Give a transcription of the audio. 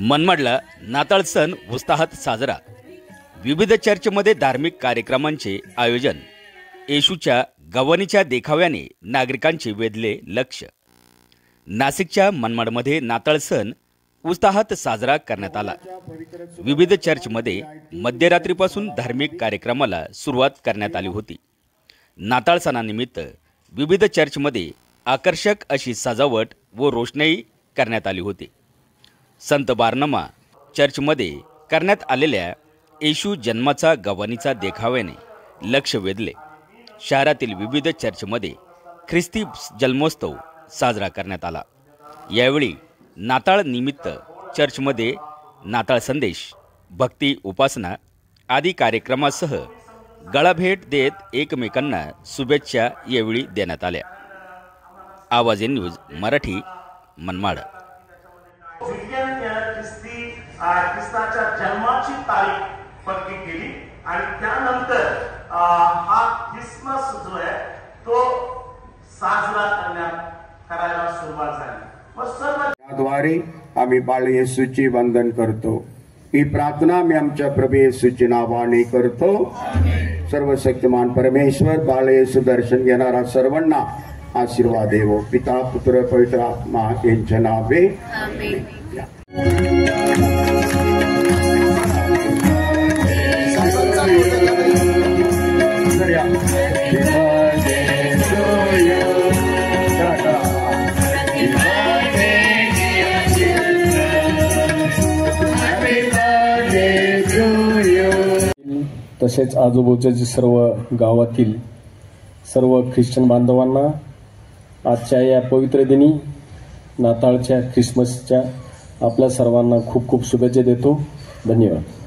मनमाडला नाताळ सण उत्साहात साजरा। विविध चर्चमध्ये धार्मिक कार्यक्रमांचे आयोजन। येशूच्या गवानीच्या देखाव्याने नागरिकांचे वेधले लक्ष। नाशिकच्या मनमाडमध्ये नाताळ सण उत्साहात साजरा करण्यात आला। विविध चर्चमध्ये मध्यरात्रीपासून धार्मिक कार्यक्रमाला सुरुवात करण्यात आली होती। नाताळ सणानिमित्त विविध चर्चमध्ये आकर्षक अशी सजावट व रोषणाई करण्यात आली होती। संत बारनामा चर्चमध्ये करण्यात आलेल्या येशू जन्माचा गवानीचा देखाव्याने लक्ष वेधले। शहरातील विविध चर्चमध्ये ख्रिस्ती जन्मोत्सव साजरा करण्यात आला। यावेळी नाताळ निमित्त चर्चमध्ये नाताळ संदेश, भक्ती, उपासना आदी कार्यक्रमासह गळाभेट देत एकमेकांना शुभेच्छा यावेळी देण्यात आल्या। आवाज न्यूज मराठी, मनमाड। ख्रिस्ताच्या जन्माची तारीख पक्की केली आणि त्यानंतर हा ख्रिसमस जो आहे तो साजरा करायला सुरुवात झाली। त्याद्वारे आम्ही बाळ येशूचे वंदन करतो। ही प्रार्थना मी आमच्या प्रभू येशूच्या नावाने करतो। सर्वशक्तिमान परमेश्वर बाळ येशू दर्शन घेणारा सर्वांना आशीर्वाद देवो। पिता, पुत्र, पवित्र आत्मा यांच्या नावे आमेन। तसेच आजूबाजूच्या सर्व गावातील सर्व ख्रिश्चन बांधवांना आजच्या या पवित्र दिनी नाताळच्या ख्रिसमसच्या आपल्या सर्वांना खूप खूप शुभेच्छा देतो। धन्यवाद।